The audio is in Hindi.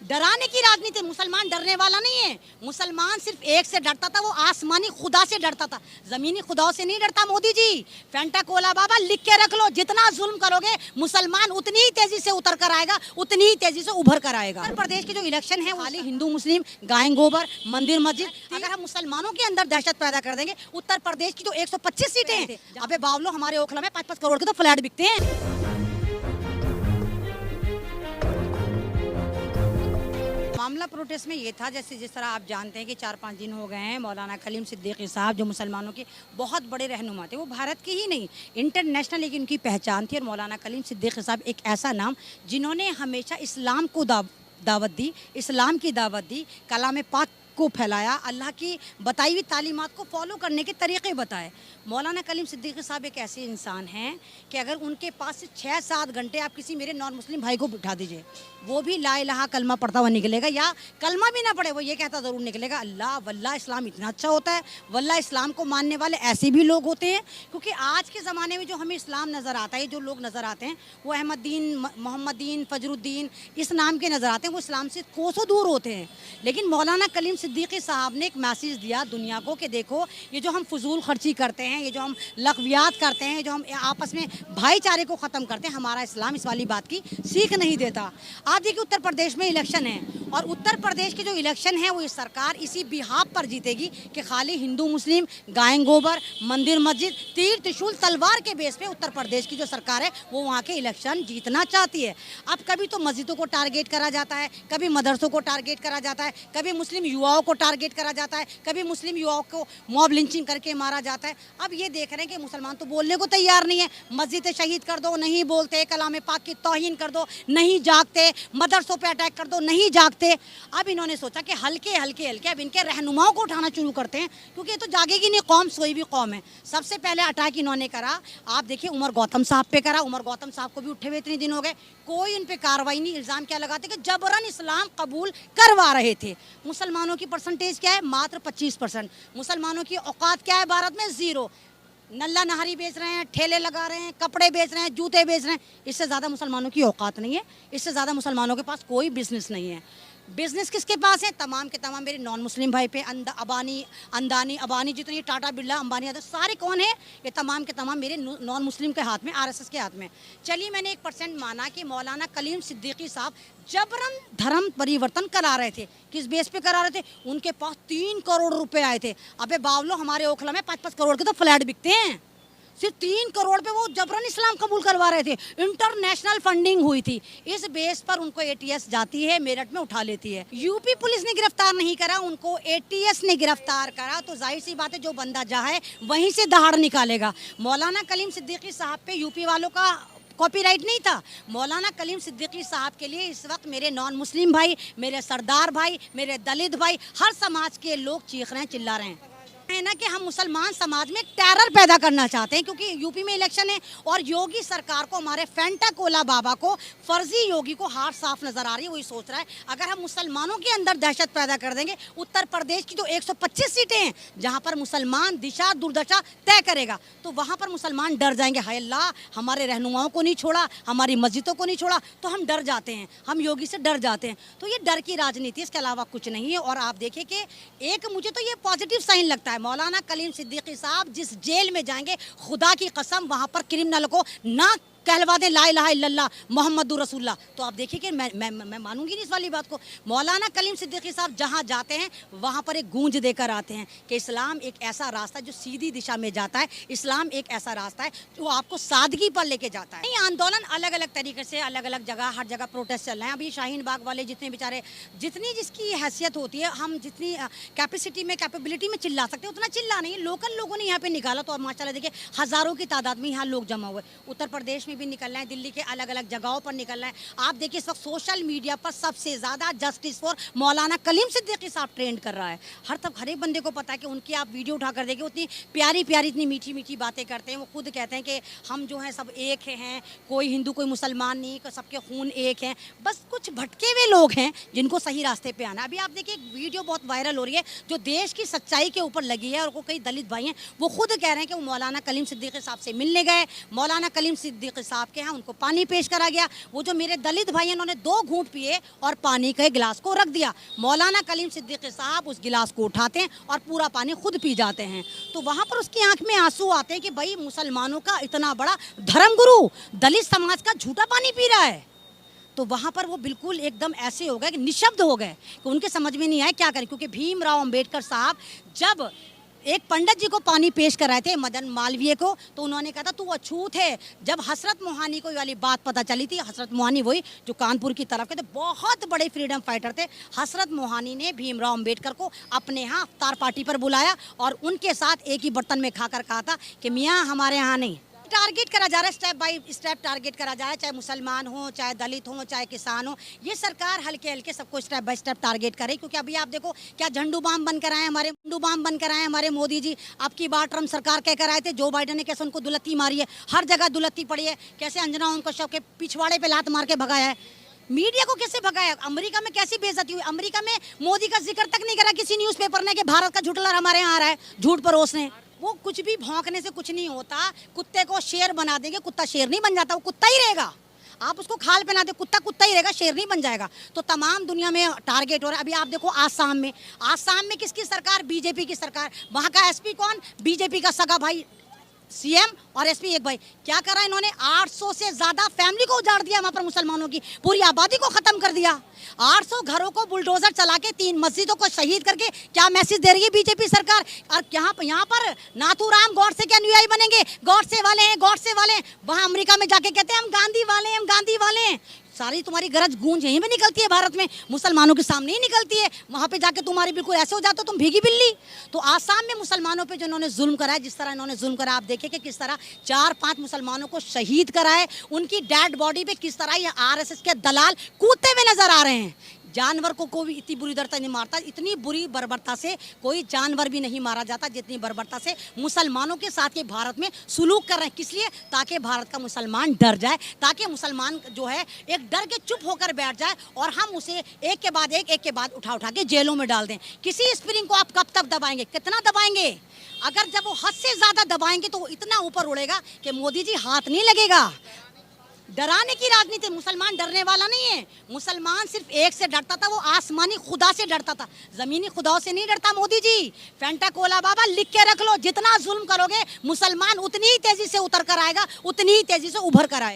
डराने की राजनीति। मुसलमान डरने वाला नहीं है। मुसलमान सिर्फ एक से डरता था, वो आसमानी खुदा से डरता था, जमीनी खुदाओं से नहीं डरता। मोदी जी, फेंटा कोला बाबा लिख के रख लो, जितना जुल्म करोगे मुसलमान उतनी ही तेजी से उतर कर आएगा, उतनी ही तेजी से उभर कर आएगा। उत्तर प्रदेश के जो इलेक्शन है खाली हिंदू मुस्लिम, गाय गोबर, मंदिर मस्जिद। अगर हम मुसलमानों के अंदर दहशत पैदा कर देंगे, उत्तर प्रदेश की जो 125 सीटें हैं, अबे बावलो, हमारे ओखला में 5-5 करोड़ के तो फ्लैट बिकते हैं। मामला प्रोटेस्ट में ये था, जैसे जिस तरह आप जानते हैं कि 4-5 दिन हो गए हैं, मौलाना खलीम सिद्दीकी साहब जो मुसलमानों के बहुत बड़े रहनुमा थे, वो भारत के ही नहीं इंटरनेशनल एक इनकी पहचान थी। और मौलाना खलीम सिद्दीकी साहब एक ऐसा नाम जिन्होंने हमेशा इस्लाम को दावत दी, इस्लाम की दावत दी, कलाम पाक को फैलाया, अल्लाह की बताई हुई तालीमात को फॉलो करने के तरीक़े बताए। मौलाना खलीम सिद्दीकी साहब एक ऐसे इंसान हैं कि अगर उनके पास से 6-7 घंटे आप किसी मेरे नॉन मुस्लिम भाई को बिठा दीजिए, वो भी ला इलाहा कलमा पढ़ता हुआ निकलेगा, या कलमा भी ना पढ़े वो ये कहता ज़रूर निकलेगा, अल्लाह वल्लाह इस्लाम इतना अच्छा होता है, वल्लाह इस्लाम को मानने वाले ऐसे भी लोग होते हैं। क्योंकि आज के ज़माने में जो हमें इस्लाम नज़र आता है, जो लोग नज़र आते हैं, वो अहमदीन, मोहम्मदीन, फजरुद्दीन इस नाम के नज़र आते हैं, वो इस्लाम से कोसों दूर होते हैं। लेकिन मौलाना खलीम सिद्दीकी साहब ने एक मैसेज दिया दुनिया को कि देखो, ये जो हम फजूल खर्ची करते हैं, ये जो हम लग़वियात करते हैं, जो हम आपस में भाईचारे को ख़त्म करते हैं, हमारा इस्लाम इस वाली बात की सीख नहीं देता। आप देखिए उत्तर प्रदेश में इलेक्शन है, और उत्तर प्रदेश के जो इलेक्शन है वो इस सरकार इसी बिहाफ पर जीतेगी कि खाली हिंदू मुस्लिम, गाय गोबर, मंदिर मस्जिद, तीर त्रिशूल तलवार के बेस पे उत्तर प्रदेश की जो सरकार है वो वहाँ के इलेक्शन जीतना चाहती है। अब कभी तो मस्जिदों को टारगेट करा जाता है, कभी मदरसों को टारगेट करा जाता है, कभी मुस्लिम युवाओं को टारगेट करा जाता है, कभी मुस्लिम युवाओं को मॉब लिंचिंग करके मारा जाता है। अब ये देख रहे हैं कि मुसलमान तो बोलने को तैयार नहीं है, मस्जिदें शहीद कर दो नहीं बोलते, कलाम पाक की तौहीन कर दो नहीं जागते, मदरसों पे अटैक कर दो नहीं जागते। अब इन्होंने सोचा कि हल्के हल्के हल्के अब इनके रहनुमाओं को उठाना शुरू करते हैं, क्योंकि ये तो जागेगी नहीं कौम, सोई भी कौम है। सबसे पहले अटैक इन्होंने करा, आप देखिए उमर गौतम साहब पे करा। उमर गौतम साहब को भी उठे हुए इतने दिन हो गए, कोई उन पे कार्रवाई नहीं। इल्ज़ाम क्या लगाते कि जबरन इस्लाम कबूल करवा रहे थे। मुसलमानों की परसेंटेज क्या है? मात्र 25%। मुसलमानों की औकात क्या है भारत में? ज़ीरो। नल्ला नहारी बेच रहे हैं, ठेले लगा रहे हैं, कपड़े बेच रहे हैं, जूते बेच रहे हैं, इससे ज़्यादा मुसलमानों की औकात नहीं है, इससे ज़्यादा मुसलमानों के पास कोई बिजनेस नहीं है। बिजनेस किसके पास है? तमाम के तमाम मेरे नॉन मुस्लिम भाई पे, अबानी जितनी टाटा बिरला अंबानी सारे कौन है? ये तमाम के तमाम मेरे नॉन मुस्लिम के हाथ में, आरएसएस के हाथ में। चलिए मैंने 1% माना कि मौलाना खलीम सिद्दीकी साहब जबरन धर्म परिवर्तन करा रहे थे। किस बेस पे करा रहे थे? उनके पास 3 करोड़ रुपए आए थे। अबे बावलो, हमारे ओखला में 5-5 करोड़ के तो फ्लैट बिकते हैं, सिर्फ 3 करोड़ पे वो जबरन इस्लाम कबूल करवा रहे थे। इंटरनेशनल फंडिंग हुई थी, इस बेस पर उनको एटीएस जाती है, मेरठ में उठा लेती है। यूपी पुलिस ने गिरफ्तार नहीं करा, उनको एटीएस ने गिरफ्तार करा। तो जाहिर सी बात है जो बंदा जहाँ है वहीं से दहाड़ निकालेगा। मौलाना खलीम सिद्दीकी साहब पे यूपी वालों का कॉपीराइट नहीं था। मौलाना खलीम सिद्दीकी साहब के लिए इस वक्त मेरे नॉन मुस्लिम भाई, मेरे सरदार भाई, मेरे दलित भाई, हर समाज के लोग चीख रहे हैं, चिल्ला रहे हैं है ना कि हम मुसलमान समाज में टेरर पैदा करना चाहते हैं, क्योंकि यूपी में इलेक्शन है और योगी सरकार को, हमारे फेंटा कोला बाबा को, फर्जी योगी को हार साफ नजर आ रही है। वही सोच रहा है अगर हम मुसलमानों के अंदर दहशत पैदा कर देंगे, उत्तर प्रदेश की जो 125 सीटें हैं जहां पर मुसलमान दिशा दुर्दशा तय करेगा, तो वहां पर मुसलमान डर जाएंगे। हाय अल्लाह, हमारे रहनुमाओं को नहीं छोड़ा, हमारी मस्जिदों को नहीं छोड़ा, तो हम डर जाते हैं, हम योगी से डर जाते हैं। तो ये डर की राजनीति, इसके अलावा कुछ नहीं है। और आप देखिए कि एक मुझे तो ये पॉजिटिव साइन लगता है, मौलाना खलीम सिद्दीकी साहब जिस जेल में जाएंगे, खुदा की कसम वहां पर क्रिमिनल को ना कहलवा दे ला इलाहा इल्लल्लाह मोहम्मदुर रसूलुल्लाह, तो आप देखिए कि मैं मानूंगी नहीं इस वाली बात को। मौलाना खलीम सिद्दीकी साहब जहां जाते हैं वहां पर एक गूंज देकर आते हैं कि इस्लाम एक ऐसा रास्ता है जो सीधी दिशा में जाता है, इस्लाम एक ऐसा रास्ता है जो आपको सादगी पर लेके जाता है। ये आंदोलन अलग अलग तरीके से, अलग अलग जगह, हर जगह प्रोटेस्ट चल रहे हैं। अभी शाहीन बाग वाले जितने बेचारे, जितनी जिसकी हैसियत होती है, हम जितनी कैपेसिटी में, कैपेबिलिटी में चिल्ला सकते हैं उतना चिल्ला नहीं। लोकल लोगों ने यहाँ पे निकाला, तो माशाल्लाह देखिए हज़ारों की तादाद में यहाँ लोग जमा हुए। उत्तर प्रदेश में भी निकलना है, दिल्ली के अलग अलग जगहों पर निकलना है। आप देखिए इस वक्त सोशल मीडिया पर सबसे ज़्यादा जस्टिस फॉर मौलाना खलीम सिद्दीकी साहब ट्रेंड कर रहा है। हर एक बंदे को पता है कि उनकी आप वीडियो उठा कर देखिए, उतनी प्यारी प्यारी, इतनी मीठी मीठी बातें करते हैं। वो खुद कहते हैं कि हम जो हैं सब एक हैं, कोई हिंदू कोई मुसलमान नहीं, सबके खून एक हैं। बस कुछ भटके हुए लोग हैं जिनको सही रास्ते पे आना। अभी आप देखिए एक वीडियो बहुत वायरल हो रही है जो देश की सच्चाई के ऊपर लगी है, और वो कई दलित भाई हैं वो खुद कह रहे हैं कि वो मौलाना खलीम सिद्दीकी साहब से मिलने गए, मौलाना खलीम सिद्दीकी साहब के यहाँ उनको पानी पेश करा गया। वो जो मेरे दलित भाई इन्होंने 2 घूंट पिए और पानी के गिलास को रख दिया। मौलाना कलीम सिद्दीकी साहब उस गिलास को उठाते हैं और पूरा पानी खुद पी जाते हैं। तो वहाँ पर उसकी आंख में आंसू आते हैं कि भाई मुसलमानों का इतना बड़ा धर्मगुरु दलित समाज का झूठा पानी पी रहा है। तो वहाँ पर वो बिल्कुल एकदम ऐसे हो गए कि निशब्द हो गए कि उनके समझ में नहीं आया क्या करें, क्योंकि भीमराव अंबेडकर साहब जब एक पंडित जी को पानी पेश कराए थे मदन मालवीय को, तो उन्होंने कहा था तू अछूत है। जब हसरत मोहानी को वाली बात पता चली थी, हसरत मोहानी वही जो कानपुर की तरफ के थे, बहुत बड़े फ्रीडम फाइटर थे, हसरत मोहानी ने भीमराव अंबेडकर को अपने यहाँ अफ्तार पार्टी पर बुलाया और उनके साथ एक ही बर्तन में खाकर कहा था कि मियाँ हमारे यहाँ नहीं। टारगेट करा जा रहा है, स्टेप बाय स्टेप टारगेट करा जा रहा है, चाहे मुसलमान हो, चाहे दलित हो, चाहे किसान हो। ये सरकार हल्के हल्के सबको स्टेप बाय स्टेप टारगेट करे, क्योंकि अभी आप देखो क्या झंडू बाम बनकर आए हमारे मोदी जी। आपकी बार ट्रम्प सरकार कह कर आए थे, जो बाइडन ने कैसे उनको दुलत्ती मारी है, हर जगह दुलत्ती पड़ी है, कैसे अंजना उनको शव के पिछवाड़े पे लात मार के भगाया है, मीडिया को कैसे भगाया, अमेरिका में कैसी बेइज्जती हुई। अमेरिका में मोदी का जिक्र तक नहीं करा किसी न्यूज़पेपर ने कि भारत का झूठला हमारे यहाँ आ रहा है, झूठ परोसने। वो कुछ भी भौंकने से कुछ नहीं होता। कुत्ते को शेर बना देंगे, कुत्ता शेर नहीं बन जाता, वो कुत्ता ही रहेगा। आप उसको खाल पहना दे, कुत्ता कुत्ता ही रहेगा, शेर नहीं बन जाएगा। तो तमाम दुनिया में टारगेट हो रहा है। अभी आप देखो आसाम में किसकी सरकार, बीजेपी की सरकार। वहाँ का एसपी कौन, बीजेपी का सगा भाई सीएम और एसपी एक भाई। क्या करा इन्होंने, 800 से ज्यादा फैमिली को उजाड़ दिया, वहां पर मुसलमानों की पूरी आबादी को खत्म कर दिया। 800 घरों को बुलडोजर चला के 3 मस्जिदों को शहीद करके क्या मैसेज दे रही है बीजेपी सरकार। और यहाँ पर नाथूराम गॉडसे के अनुयायी बनेंगे, गॉडसे वाले हैं, गॉडसे वाले हैं। वहाँ अमेरिका में जाके कहते हैं हम गांधी वाले हैं, हम गांधी वाले हैं। सारी तुम्हारी गरज गूंज यहीं में निकलती है, भारत में मुसलमानों के सामने ही निकलती है। वहाँ पे जाके तुम्हारी बिल्कुल ऐसे हो जाते हो तुम भीगी बिल्ली। तो आसाम में मुसलमानों पे जो इन्होंने जुल्म करा है, जिस तरह इन्होंने जुल्म करा, आप देखें कि किस तरह 4-5 मुसलमानों को शहीद करा है, उनकी डेड बॉडी पे किस तरह ये आरएसएस के दलाल कूदते हुए नजर आ रहे हैं। जानवर को कोई इतनी बुरी दरता नहीं मारता, इतनी बुरी बर्बरता से कोई जानवर भी नहीं मारा जाता जितनी बर्बरता से मुसलमानों के साथ ये भारत में सुलूक कर रहे हैं। किस लिए, ताकि भारत का मुसलमान डर जाए, ताकि मुसलमान जो है एक डर के चुप होकर बैठ जाए और हम उसे एक के बाद उठा के जेलों में डाल दें। किसी स्प्रिंग को आप कब तक दबाएंगे, कितना दबाएंगे। अगर जब वो हद से ज्यादा दबाएंगे तो वो इतना ऊपर उड़ेगा कि मोदी जी हाथ नहीं लगेगा। डराने की राजनीति, मुसलमान डरने वाला नहीं है। मुसलमान सिर्फ एक से डरता था, वो आसमानी खुदा से डरता था, जमीनी खुदाओं से नहीं डरता मोदी जी। फेंटाकोला बाबा लिख के रख लो, जितना जुल्म करोगे मुसलमान उतनी ही तेजी से उतर कर आएगा, उतनी ही तेजी से उभर कर आएगा।